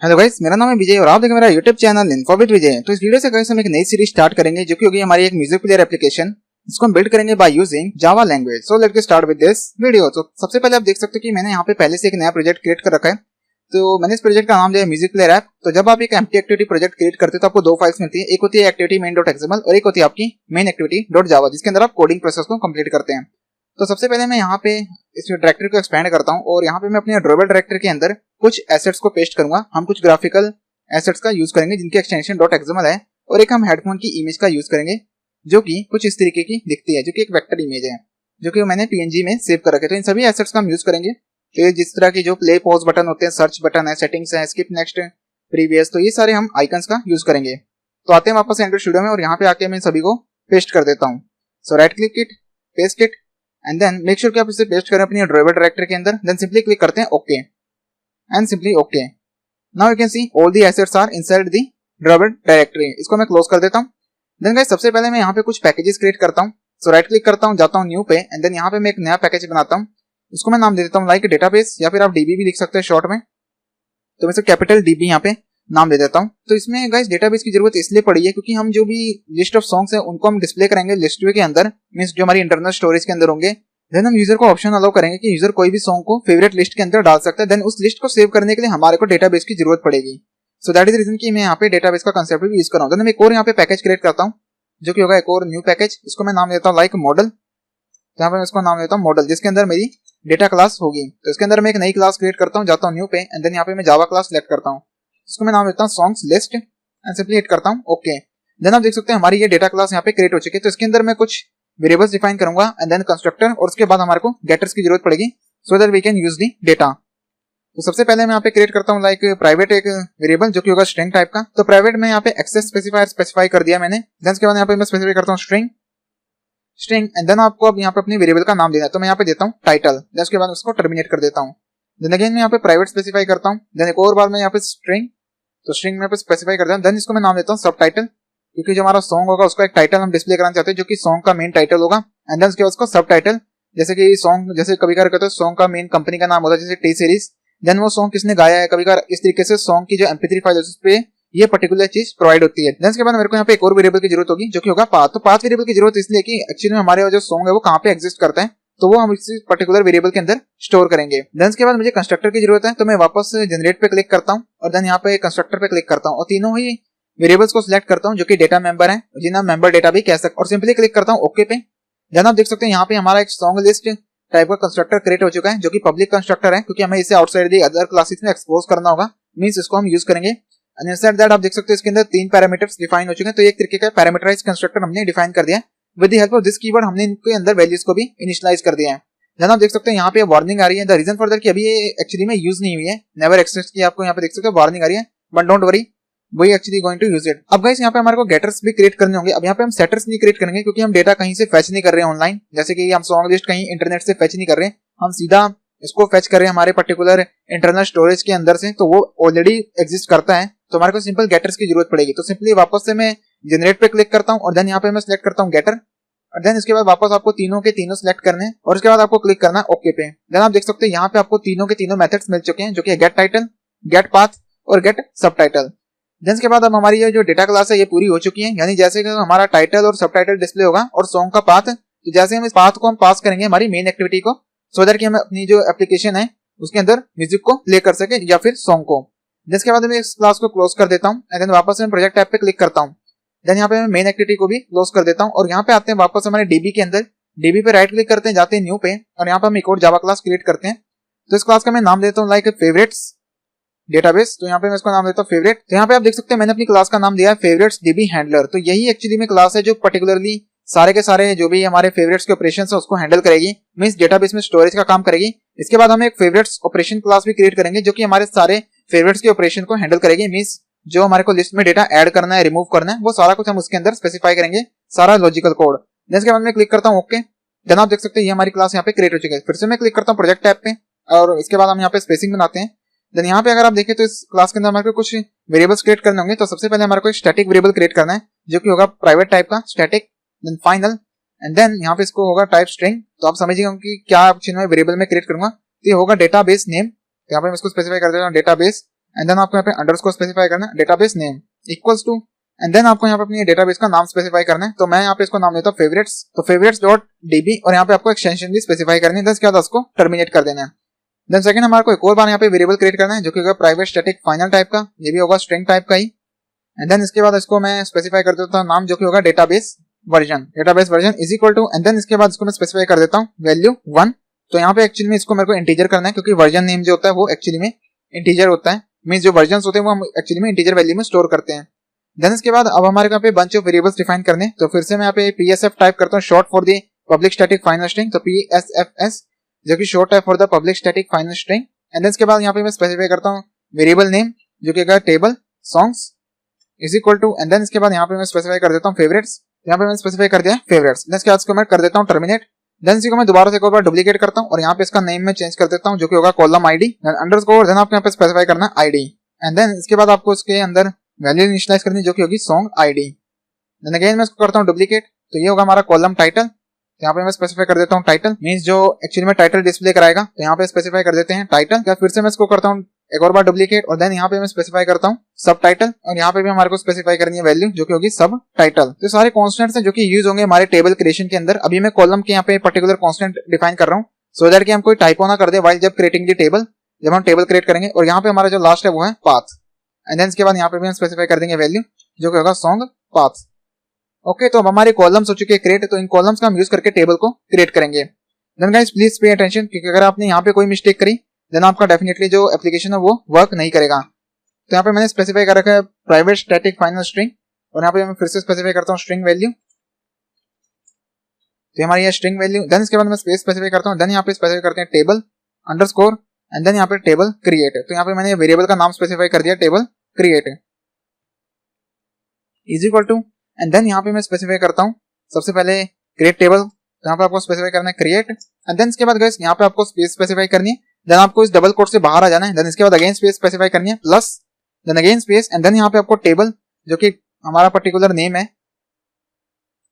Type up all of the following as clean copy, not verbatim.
Hello guys, मेरा नाम है विजय और आप देखें मेरा यूट्यूब चैनल इन्फोबिट विजय। तो इस वीडियो से गाइस हम एक नई सीरीज स्टार्ट करेंगे जो कि होगी हमारी एक म्यूजिक प्लेयर एप्लीकेशन, जिसको हम बिल्ड करेंगे by using Java language. So let's get start with this video. तो सबसे पहले आप देख सकते हो कि मैंने यहाँ पे पहले से एक नया प्रोजेक्ट क्रिएट कर रखा है। तो मैंने इस प्रोजेक्ट का नाम दिया है म्यूजिक प्लेयर ऐप। तो जब आप एक एम्प्टी एक्टिविटी प्रोजेक्ट क्रिएट करते हो तो आपको दो फाइल्स मिलती है, एक होती है एक्टिविटी मेन डॉट एक्सएमएल और एक होती है आपकी मेन एक्टिविटी डॉट जावा, जिसके अंदर आप कोडिंग प्रोसेस को कंप्लीट करते हैं। तो सबसे पहले मैं यहाँ पे इस डायरेक्टरी को एक्सपेंड करता हूँ और यहाँ पे मैं अपने ड्रॉवर डायरेक्टरी के अंदर कुछ एसेट्स को पेस्ट करूंगा। हम कुछ ग्राफिकल एसेट्स का यूज करेंगे जिनकी एक्सटेंशन डॉट एक्सएमएल है, और एक हम हेडफोन की इमेज का यूज करेंगे जो कि कुछ इस तरीके की दिखती है, जो कि एक वेक्टर इमेज है जो कि मैंने पीएनजी में सेव कर रखे। तो इन सभी एसेट्स का हम यूज करेंगे। तो जिस तरह की जो प्ले पॉज बटन होते हैं, सर्च बटन है, सेटिंग्स है, स्किप नेक्स्ट, प्रीवियस, तो ये सारे हम आइकन्स का यूज करेंगे। तो आते हैं वापस एंड्रॉइड स्टूडियो में और यहाँ पे आके मैं सभी को पेस्ट कर देता हूँ। So right click it, paste it and then make sure कि आप इसे पेस्ट करें अपनी ड्राइवर डायरेक्टरी के अंदर। देन सिंपली क्लिक करते हैं okay and simply okay. Now you can see all the assets are inside the driver directory. इसको मैं क्लोज कर देता हूँ। देन गाइस सबसे पहले मैं यहाँ पे कुछ पैकेजेस क्रिएट करता हूँ। सो राइट क्लिक करता हूँ, जाता हूँ न्यू पे एंड देन यहाँ पे मैं एक नया पैकेज बनाता हूँ। इसको मैं नाम दे देता हूँ लाइक डेटाबेस, या फिर आप डीबी भी लिख सकते हैं शॉर्ट में। तो मैं इसे कैपिटल डीबी यहाँ पे नाम दे देता हूँ। तो इसमें गाइस डेटाबेस की जरूरत इसलिए पड़ी है क्योंकि हम जो भी लिस्ट ऑफ सॉन्ग्स है उनको हम डिस्प्ले करेंगे लिस्ट व्यू के अंदर, मींस जो हमारी इंटरनल स्टोरेज के अंदर होंगे। देन हम यूजर को ऑप्शन अलाउ करेंगे कि यूजर कोई भी सॉन्ग को फेवरेट लिस्ट के अंदर डाल सकता है। देन उस लिस्ट को सेव करने के लिए हमारे को डेटाबेस की जरूरत पड़ेगी। सो दैट इज रीजन कि मैं यहाँ पे डेटाबेस का कंसेप्ट भी यूज कर रहा हूँ। देन मैं एक और यहाँ पे पैकेज क्रिएट करता हूँ जो कि होगा एक और न्यू पैकेज। इसको मैं नाम देता हूँ लाइक मॉडल। तो यहाँ पे मैं इसको नाम देता हूँ मॉडल, जिसके अंदर मेरी डेटा क्लास होगी। तो इसके अंदर मैं एक नई क्लास क्रिएट करता हूँ, जाता हूँ न्यू पे एंड देन यहाँ पे मैं जावा क्लास सेलेक्ट करता हूँ। इसको मैं नाम देता हूँ songs list and simply hit करता हूँ ओके। देन आप देख सकते हैं हमारी ये डेटा क्लास यहाँ पे क्रिएट हो चुकी है। तो इसके अंदर मैं कुछ वेरिएबल्स डिफाइन करूंगा एंड देन कंस्ट्रक्टर, और उसके बाद हमारे को गेटर्स की जरूरत पड़ेगी so that we can use the data. तो सबसे पहले मैं यहाँ पे क्रिएट करता हूँ लाइक प्राइवेट एक वेरिएबल जो कि होगा स्ट्रिंग टाइप का। तो प्राइवेट में यहाँ पे एक्सेस स्पेसिफायर स्पेसिफाई कर दिया मैंने। देन उसके बाद यहाँ पे मैं स्पेसिफाई करता हूँ स्ट्रिंग एंड देन आपको अब यहाँ पे अपनी वेरिएबल का नाम देना है। तो मैं यहाँ पे देता हूँ टाइटल। देन उसके बाद उसको टर्मिनेट कर देता हूँ। देन अगेन मैं यहाँ पे प्राइवेट स्पेसिफाई करता हूँ। देन एक और बार मैं यहाँ पे स्ट्रिंग, तो स्ट्रिंग में यहाँ पे स्पेसिफाई करता हूँ। देन इसको मैं नाम देता हूँ सब टाइटल, क्योंकि जो हमारा सॉन्ग होगा उसका एक टाइटल हम डिस्प्ले कराना चाहते हैं जो कि सॉन्ग का मेन टाइटल होगा। एंड देन उसके बाद उसको सब टाइटल, जैसे कि सॉन्ग जैसे कभी कभार कहते हैं सॉन्ग का मेन कंपनी का नाम होता है जैसे टी सीरीज, देन वो सॉन्ग किसने गाया है, कभी कभार इस तरीके से सॉन्ग की जो MP3 फाइल है उस पे ये पर्टिकुलर चीज प्रोवाइड होती है। देन उसके बाद मेरे को यहाँ पे एक और वेरिएबल की जरूरत होगी जो कि होगा पाथ। तो पाथ वेरिएबल की जरूरत इसलिए कि एक्चुअली में हमारे जो सॉन्ग है वो कहाँ पे एग्जिस्ट करता है, तो वो हम इसी पर्टिकुलर वेरिएबल के अंदर स्टोर करेंगे। देन उसके बाद मुझे कंस्ट्रक्टर की जरूरत है, तो मैं वापस जनरेट पे क्लिक करता हूँ और देन यहाँ पे कंस्ट्रक्टर पे क्लिक करता हूँ और तीनों ही वेरिएबल्स को सिलेक्ट करता हूँ जो कि डेटा मेंबर है, जिन्हें मेंबर डेटा भी कह सकते, और सिंपली क्लिक करता हूँ ओके पे। देन आप देख सकते हैं यहाँ पे हमारा एक सॉन्ग लिस्ट टाइप का कंस्ट्रक्टर क्रिएट हो चुका है जो कि पब्लिक कंस्ट्रक्टर है, क्योंकि हमें इसे आउटसाइड दी अदर क्लासेस में एक्सपोज करना होगा, मींस इसको हम यूज करेंगे। एंड इनसाइड दैट आप देख सकते हैं इसके अंदर 3 पैरामीटर्स डिफाइन हो चुके हैं। तो एक तरीके का पैरामीटराइज्ड कंस्ट्रक्टर हमने डिफाइन कर दिया है। With the help of this keyword हमने इनके अंदर वैल्यूज को भी इनिशियलाइज कर दिया है। देन आप देख सकते हैं यहाँ पे वार्निंग आ रही है। द रीजन फॉर दैट कि अभी ये एक्चुअली में यूज नहीं हुई है, नेवर एक्सेस की, आपको यहाँ पे देख सकते हैं वार्निंग आ रही है, but don't worry, we actually going to use it. अब गाइस यहाँ पे हमारे को गेटर्स भी क्रिएट करने होंगे। अब यहाँ पे हम सेटर्स नहीं क्रिएट करेंगे क्योंकि हम डेटा कहीं से फेच नहीं कर रहे हैं ऑनलाइन, जैसे कि हम सॉन्ग लिस्ट कहीं इंटरनेट से फेच नहीं कर रहे हैं, हम सीधा इसको फेच कर रहे हैं हमारे पर्टिकुलर इंटरनल स्टोरेज के अंदर से, तो वो ऑलरेडी एग्जिस्ट करता है। तो हमारे को सिंपल गेटर्स की जरूरत पड़ेगी। तो सिंपली वापस से मैं जनरेट पे क्लिक करता हूँ और देन यहाँ पे मैं सिलेक्ट करता हूँ गेटर, और देन इसके बाद वापस आपको तीनों के तीनों सिलेक्ट करने हैं और उसके बाद आपको क्लिक करना है ओके पे। देन आप देख सकते हैं यहाँ पे आपको तीनों के तीनों मेथड्स मिल चुके हैं जो कि गेट टाइटल, गेट पाथ और गेट सब टाइटल। देन इसके बाद अब हमारी ये जो डेटा क्लास है ये पूरी हो चुकी है, यानी जैसे कि हमारा टाइटल और सब टाइटल डिस्प्ले होगा और सॉन्ग का पाथ, तो जैसे हम इस पाथ को हम पास करेंगे हमारी मेन एक्टिविटी को, सो दैट कि हम अपनी जो एप्लीकेशन है उसके अंदर म्यूजिक को प्ले कर सके या फिर सॉन्ग को। जिसके बाद मैं इस क्लास को क्लोज कर देता हूँ एंड देन वापस मैं प्रोजेक्ट टैब पे क्लिक करता हूँ। देन यहाँ पे मैं मेन एक्टिविटी को भी क्लोज कर देता हूँ और यहाँ पे आते हैं वापस हमारे डीबी के अंदर, डीबी पे राइट क्लिक करते हैं, जाते हैं न्यू पे और यहाँ पे हम एक और जावा क्लास क्रिएट करते हैं। तो इस क्लास का मैं नाम देता हूँ लाइक फेवरेट्स डेटाबेस। तो यहाँ पे मैं इसको नाम देता हूँ फेवरेट। तो यहाँ पे आप देख सकते हैं मैंने अपनी क्लास का नाम दिया है फेवरेट्स डीबी हैंडलर। तो यही एक्चुअली में क्लास है जो पर्टिकुलरली सारे के सारे जो भी हमारे फेवरेट्स के ऑपरेशंस है उसको हैंडल करेगी, मींस डेटाबेस में स्टोरेज का काम करेगी। इसके बाद हम एक फेवरेट्स ऑपरेशन क्लास भी क्रिएट करेंगे जो कि हमारे सारे फेवरेट्स के ऑपरेशन को हैंडल करेगी, मींस जो हमारे को लिस्ट में डेटा ऐड करना है, रिमूव करना है, वो सारा कुछ हम उसके अंदर स्पेसिफाई करेंगे, सारा लॉजिकल कोड। देन इसके बाद मैं क्लिक करता हूँ ओके। देन आप देख सकते हैं ये हमारी क्लास यहाँ पे क्रिएट हो चुकी है। फिर से मैं क्लिक करता हूँ प्रोजेक्ट टैब पे और इसके बाद हम यहाँ पे स्पेसिंग बनाते हैं। देन यहाँ पे अगर आप देखें तो इस क्लास के अंदर हमारे को कुछ वेरिएबल्स क्रिएट करने होंगे। तो सबसे पहले हमारे को एक स्टैटिक वेरिएबल क्रिएट करना है जो कि होगा प्राइवेट टाइप का static, then final and then यहाँ पे इसको होगा टाइप स्ट्रिंग। तो आप समझिएगा कि क्या ऑप्शन में वेरिएबल में क्रिएट करूंगा। तो ये होगा डेटाबेस नेम। तो यहाँ पे मैं इसको स्पेसिफाई कर देता हूँ डेटाबेस एंड देन आपको यहाँ पे अंडरस्कोर स्पेसिफाई करना है, database name equals to, and then आपको यहाँ पे अपनी डेटाबेस का नाम स्पेसिफाई करना है। तो मैं यहाँ पे इसको नाम देता हूँ फेवरेट्स, तो favorites.db, और यहाँ पे आपको एक्सटेंशन भी स्पेसिफाई करनी है। देन इसके बाद उसको टर्मिनेट कर देना है। देन सेकंड हमारे को एक और बार यहाँ पे वेरिएबल क्रिएट करना है जो कि होगा प्राइवेट स्टैटिक फाइनल टाइप का, ये भी होगा स्ट्रिंग टाइप का ही। एंड देन इसके बाद इसको मैं स्पेसिफाई कर देता हूँ नाम जो कि होगा database version is equal to, and then इसके बाद इसको मैं स्पेसिफाई कर देता हूँ वैल्यू 1। तो यहाँ पे एक्चुअली में इसको मेरे को इंटीजर करना है क्योंकि वर्जन नेम जो होता है वो एक्चुअली में इंटीजर होता है, मींस जो वर्जन होते हैं वो हम एक्चुअली में इंटीजर वैल्यू में स्टोर करते हैं। देन इसके बाद अब हमारे यहाँ पे बंच ऑफ वेरिएबल्स डिफाइन करने, तो फिर से मैं यहाँ पे PSF टाइप करता हूँ, short for the public static final string, तो PSFS जो कि शॉर्ट है for the public static final string. And then इसके बाद यहाँ पे मैं स्पेसिफाई करता हूँ वेरिएबल नेम जो कि होगा table songs is equal to, and then इसके बाद यहाँ पे मैं स्पेसिफाई कर देता हूँ फेवरेट्स, यहाँ पे मैंने स्पेसिफाई कर दिया फेवरेट्स। देन इसके बाद इसको मैं कर देता हूँ टर्मिनेट। देन इसी को मैं दोबारा से एक बार डुप्लीकेट करता हूँ और यहाँ पे इसका नेम में चेंज कर देता हूँ जो कि होगा कॉलम आईडी अंडरस्कोर, देन आपको यहाँ पे स्पेसिफाई करना है आईडी, एंड देन इसके बाद आपको इसके अंदर वैल्यू इनिशियलाइज करनी जो कि होगी सॉन्ग आईडी। देन अगेन मैं इसको करता हूँ डुप्लीकेट, तो ये होगा हमारा कॉलम टाइटल, तो यहाँ पे मैं स्पेसिफाई कर देता हूँ टाइटल, मींस जो एक्चुअली में टाइटल डिस्प्ले कराएगा, तो यहाँ पे स्पेसिफाई कर देते हैं टाइटल। क्या फिर से मैं इसको करता हूँ एक और बार डुप्लीकेट, और देन यहाँ पे मैं स्पेसिफाई करता हूँ सब टाइटल, और यहाँ पे भी हमारे को स्पेसिफाई करनी है वैल्यू जो कि होगी सब टाइटल। तो सारे कॉन्स्टेंट्स हैं जो कि यूज होंगे हमारे टेबल क्रिएशन के अंदर। अभी मैं कॉलम के यहाँ पे पर्टिकुलर कॉन्स्टेंट डिफाइन कर रहा हूँ सो दैट कि हम कोई टाइपो ना कर दे वाइल जब क्रिएटिंग द टेबल, जब हम टेबल क्रिएट करेंगे। और यहाँ पे हमारा जो लास्ट है वो है पाथ, एंड देन इसके बाद यहाँ पे भी हम स्पेसिफाई कर देंगे वैल्यू जो कि होगा सॉन्ग पाथ। ओके, तो अब हमारे कॉलम्स हो चुके हैं क्रिएट, तो इन कॉलम्स का हम यूज करके टेबल को क्रिएट करेंगे। Then guys please pay attention, क्योंकि अगर आपने यहाँ पे कोई मिस्टेक करी देन आपका डेफिनेटली जो एप्लीकेशन है वो वर्क नहीं करेगा। तो यहाँ पे मैंने स्पेसिफाई कर रखा है प्राइवेट स्टैटिक फाइनल स्ट्रिंग, और यहाँ पे मैं फिर से स्पेसिफाई करता हूँ स्ट्रिंग वैल्यू, तो हमारी ये स्ट्रिंग वैल्यू। देन इसके बाद मैं स्पेस स्पेसिफाई करता हूँ, देन यहाँ पे स्पेसिफाई करते हैं टेबल अंडरस्कोर, एंड देन यहाँ पे टेबल क्रिएट। तो यहाँ पे मैंने वेरिएबल का नाम स्पेसिफाई कर दिया table create is equal to, and then यहाँ पे मैं स्पेसिफाई करता हूँ सबसे पहले क्रिएट टेबल, तो यहाँ पे आपको स्पेसिफाई करना है क्रिएट, एंड देन इसके बाद गाइस यहाँ पे आपको स्पेस स्पेसिफाई करनी है, देन आपको इस डबल कोट से बाहर आ जाना है, देन इसके बाद अगेन स्पेस स्पेसिफाई करनी है plus, then again space, and then यहाँ पे आपको टेबल जो कि हमारा पर्टिकुलर नेम है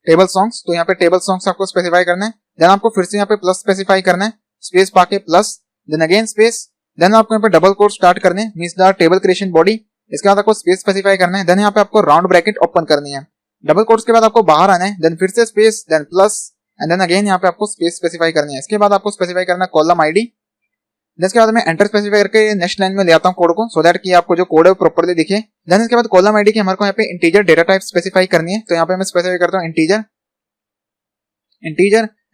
टेबल सॉन्ग्स, तो यहाँ पे टेबल सॉन्ग्स आपको स्पेसिफाई करना है, देन आपको फिर से यहाँ पे प्लस स्पेसिफाई करना है स्पेस पाके plus, then again space, then आपको यहाँ पे डबल कोट स्टार्ट करने means the table creation body, इसके बाद आपको स्पेस स्पेसिफाई करना है, देन यहाँ पे आपको राउंड ब्रैकेट ओपन करनी है, डबल कोट्स के बाद आपको बाहर आना है, देन फिर से space, then plus, and then again यहाँ पे आपको स्पेस स्पेसिफाई करनी है। इसके बाद आपको स्पेसिफाई करना है कॉलम आईडी, देन इसके बाद मैं एंटर स्पेसिफाई करके नेक्स्ट लाइन में ले आता हूँ कोड को, सो दैट कि आपको जो कोड है प्रॉपर्ली दिखे। देन इसके बाद कॉलम आईडी की हमारे को यहाँ पे इंटीजर डेटा टाइप स्पेसिफाई करनी है, तो यहाँ पे मैं स्पेसिफाई करता हूँ इंटीजर,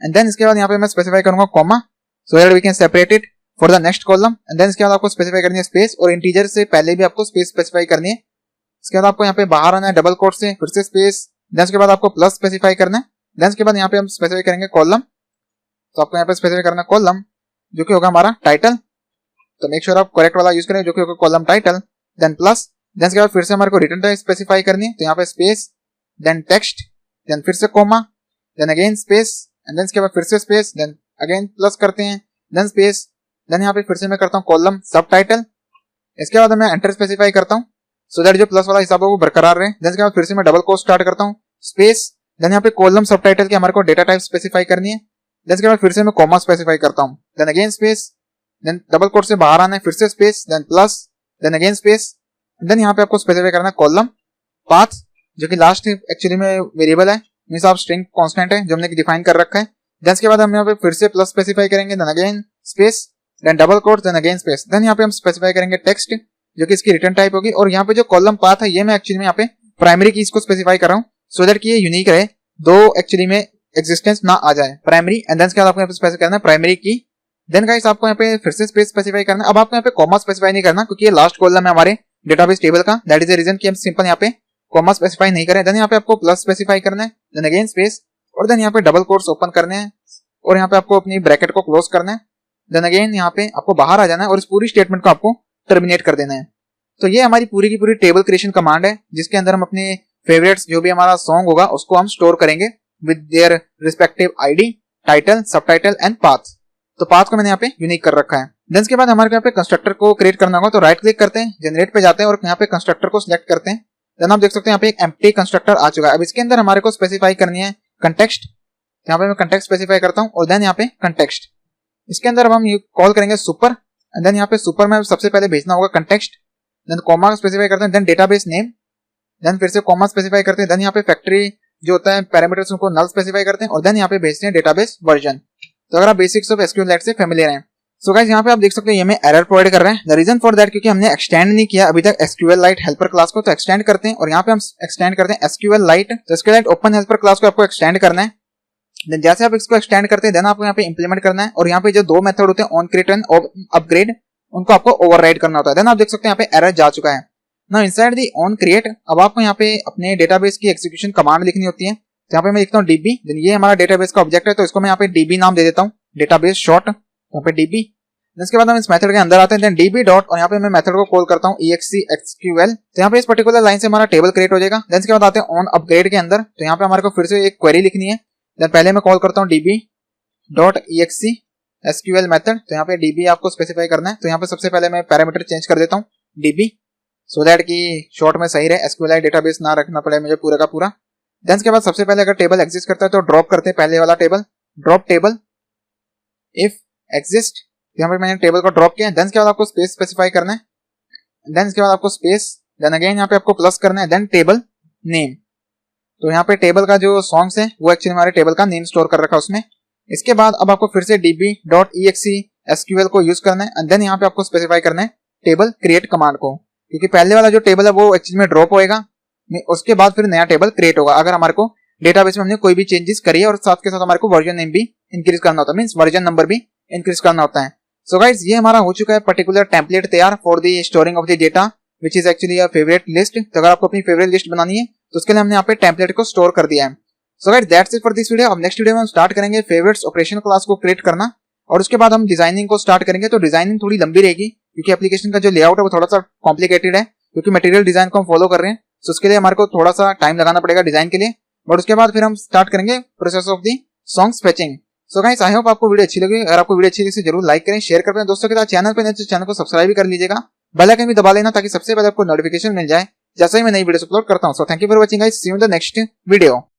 एंड देन इसके बाद यहाँ पे मैं स्पेसिफाई करूंगा comma, so that we can separate it for the next column, and then इसके बाद आपको स्पेसिफाई करनी है स्पेस, और इंटीजर से पहले भी आपको स्पेस स्पेसिफाई करनी है। इसके बाद आपको यहाँ पे बाहर आना है डबल कोट से, फिर से स्पेस, देन उसके बाद आपको प्लस स्पेसिफाई करना है, देन उसके बाद यहाँ पे हम स्पेसिफाई करेंगे कॉलम, तो आपको यहाँ पे स्पेसिफाई करना है कॉलम जो कि होगा हमारा टाइटल, तो मेक श्योर आप करेक्ट वाला यूज करें जो कि होगा column title, then plus, then उसके बाद फिर से हमारे को रिटर्न टाइप स्पेसिफाई करनी है, तो यहाँ पे स्पेस, देन टेक्स्ट, देन फिर से comma, then again space, and then इसके बाद फिर से स्पेस, देन अगेन प्लस करते हैं, देन स्पेस, देन यहाँ पे फिर से मैं करता हूँ कॉलम सब टाइटल। इसके बाद मैं एंटर स्पेसिफाई करता हूँ सो दैट जो प्लस वाला हिसाब है वो बरकरार रहे, देन इसके बाद फिर से मैं डबल कोट स्टार्ट करता हूँ स्पेस, देन यहाँ पे कॉलम सब टाइटल की हमारे को डेटा टाइप स्पेसिफाई करनी है, देन इसके बाद फिर से मैं कॉमा स्पेसिफाई करता हूँ, then again space, then double quote से बाहर आना है, फिर से space, then plus, then again space, then यहाँ पे आपको स्पेसिफाई करना है कॉलम पाथ जो कि लास्ट एक्चुअली में वेरिएबल है, मींस आप स्ट्रिंग कांस्टेंट है जो हमने डिफाइन कर रखा है। देन इसके बाद हम यहाँ पे फिर से प्लस स्पेसिफाई करेंगे, then again space, then double quote, then again space, then यहाँ पे हम स्पेसिफाई करेंगे टेक्स्ट जो कि इसकी रिटर्न टाइप होगी। और यहाँ पे जो कॉलम पाथ है ये मैं एक्चुअली में यहाँ पे प्राइमरी कीज को स्पेसिफाई कर रहा हूँ सो दैट कि ये यूनिक रहे, दो एक्चुअली में एग्जिस्टेंस ना आ जाए प्राइमरी, एंड देन इसके बाद आपको यहाँ पे स्पेसिफाई करना है प्राइमरी की। देन गाइस आपको यहाँ पे फिर से स्पेस स्पेसिफाई करना है, अब आपको यहाँ पे कॉमा स्पेसिफाई नहीं करना क्योंकि ये लास्ट कॉलम है हमारे डेटाबेस टेबल का, दैट इज द रीजन कि हम सिंपल यहाँ पे कॉमा स्पेसिफाई नहीं करें। देन यहाँ पे आपको प्लस स्पेसिफाई करना है, देन अगेन स्पेस, और देन यहाँ पे डबल कोट्स ओपन करने हैं, और यहाँ पे आपको अपनी ब्रैकेट को क्लोज करना है, देन अगेन यहाँ पे आपको बाहर आ जाना है और इस पूरी स्टेटमेंट को आपको टर्मिनेट कर देना है। तो ये हमारी पूरी की पूरी टेबल क्रिएशन कमांड है जिसके अंदर हम अपने फेवरेट्स जो भी हमारा सॉन्ग होगा उसको हम स्टोर करेंगे with their respective ID, title, subtitle and path. तो पाथ को मैंने यहाँ पे यूनिक कर रखा है। देन इसके बाद हमारे यहाँ पे कंस्ट्रक्टर को क्रिएट करना होगा, तो राइट क्लिक करते हैं, जनरेट पे जाते हैं और यहाँ पे कंस्ट्रक्टर को सिलेक्ट करते हैं। देन आप देख सकते हैं यहाँ पे एक एम्प्टी कंस्ट्रक्टर आ चुका है। अब इसके अंदर हमारे को स्पेसिफाई करनी है कंटेक्स्ट, यहाँ पे मैं कंटेक्स्ट स्पेसिफाई करता हूँ और देन यहाँ पे कंटेक्स्ट, इसके अंदर अब हम कॉल करेंगे सुपर, एंड देन यहाँ पे सुपर में सबसे पहले भेजना होगा कंटेक्स्ट, देन कॉमा स्पेसिफाई करते हैं, देन डेटाबेस नेम, देन फिर से कॉमा स्पेसिफाई करते हैं, देन यहाँ पे फैक्ट्री जो होता है पैरामीटर्स उनको नल स्पेसिफाई करते हैं और देन यहाँ पे भेजते हैं डेटाबेस वर्जन। तो अगर आप बेसिक्स ऑफ एसक्यूएलआइट से फेमिलियर हैं, सो गाइस यहाँ पे आप देख सकते हैं ये हमें एरर प्रोवाइड कर रहा है। द रीजन फॉर दैट क्योंकि हमने एक्सटेंड नहीं किया अभी तक एसक्यूएलआइट हेल्पर क्लास को, तो एक्सटेंड करते हैं और यहाँ पे हम एक्सटेंड करते हैं एसक्यूएलआइट। तो एसक्यूएलआइट ओपन हेल्पर क्लास को आपको एक्सटेंड करना है। देन जैसे आप इसको एक्सटेंड करते हैं देन आपको यहाँ पे इंप्लीमेंट करना है और यहाँ पे जो दो मेथड होते हैं ऑन क्रिएट एंड अपग्रेड, उनको आपको ओवरराइड करना होता है। देन आप देख सकते हैं यहाँ पे एरर जा चुका है। Now inside the on create अब आपको यहाँ पे अपने डेटाबेस की एग्जीक्यूशन कमांड लिखनी होती है। तो यहाँ पे मैं लिखता हूँ डीबी, देन ये हमारा डेटाबेस का ऑब्जेक्ट है तो इसको मैं यहाँ पे डीबी नाम दे देता हूँ, डेटाबेस शॉर्ट, यहाँ पे डीबी। इसके बाद हम इस मेथड के अंदर आते हैं, देन डीबी डॉट और यहाँ पे मैं मेथड को कॉल करता हूँ execxql। तो यहाँ पे इस पर्टिकुलर लाइन से हमारा टेबल क्रिएट हो जाएगा। देन इसके बाद आते हैं ऑन अपग्रेड के अंदर, तो यहाँ पे हमारे को फिर से एक क्वेरी लिखनी है। देन पहले मैं कॉल करता हूँ डीबी डॉट execSQL मेथड, तो यहाँ पे डीबी आपको स्पेसिफाई करना है। तो यहाँ पे सबसे पहले मैं पैरामीटर चेंज कर देता हूँ डीबी, सो दैट कि शॉर्ट में सही रहे, एसक्यूएलआइट डेटाबेस ना रखना पड़े मुझे पूरा का पूरा। देन इसके बाद सबसे पहले अगर टेबल एग्जिस्ट करता है तो ड्रॉप करते हैं पहले वाला table, drop table if exist. यहाँ पे मैंने टेबल को ड्रॉप किया। देन इसके बाद आपको स्पेस स्पेसिफाई करना है, देन इसके बाद आपको स्पेस, देन अगेन यहाँ पे आपको प्लस करना है, देन टेबल नेम। तो यहाँ पे टेबल का जो सॉन्ग्स है वो एक्चुअली हमारे टेबल का नेम स्टोर कर रखा है उसमें। इसके बाद अब आपको फिर से db.execSQL को यूज करना है एंड देन यहाँ पे आपको स्पेसिफाई करना है टेबल क्रिएट कमांड को, क्योंकि पहले वाला जो टेबल है वो एक्चुअली में ड्रॉप होएगा, उसके बाद फिर नया टेबल क्रिएट होगा अगर हमारे को डेटाबेस में हमने कोई भी चेंजेस करी है और साथ के साथ हमारे को वर्जन नेम भी इंक्रीज करना होता है, मींस वर्जन नंबर भी इंक्रीज करना होता है। सो गाइस ये हमारा हो चुका है पर्टिकुलर टेम्पलेट तैयार for the storing of the data which is actually a favourite list. तो अगर आपको अपनी फेवरेट लिस्ट बनानी है तो उसके लिए हमने यहाँ पे टेम्पलेट को स्टोर कर दिया है। So guys that's it for this video. अब नेक्स्ट वीडियो में हम स्टार्ट करेंगे फेवरेट्स ऑपरेशन क्लास को क्रिएट करना और उसके बाद हम डिजाइनिंग को स्टार्ट करेंगे। तो डिजाइनिंग थोड़ी लंबी रहेगी क्योंकि एप्लीकेशन का जो लेआउट है वो थोड़ा सा कॉम्प्लिकेटेड है, क्योंकि मटेरियल डिजाइन को हम फॉलो कर रहे हैं। सो उसके लिए हमारे को थोड़ा सा टाइम लगाना पड़ेगा डिजाइन के लिए, बट उसके बाद फिर हम स्टार्ट करेंगे process of the songs fetching. So guys I hope आपको वीडियो अच्छी लगी। अगर आपको वीडियो अच्छी लगी तो जरूर लाइक करें, शेयर करें दोस्तों के साथ। चैनल पे नए तो चैनल को सब्सक्राइब भी कर लीजिएगा, बेल आइकन भी दबा लेना ताकि सबसे पहले आपको नोटिफिकेशन मिल जाए जैसे ही मैं नई वीडियो अपलोड करता हूं। So thank you for watching guys, see you in the next video.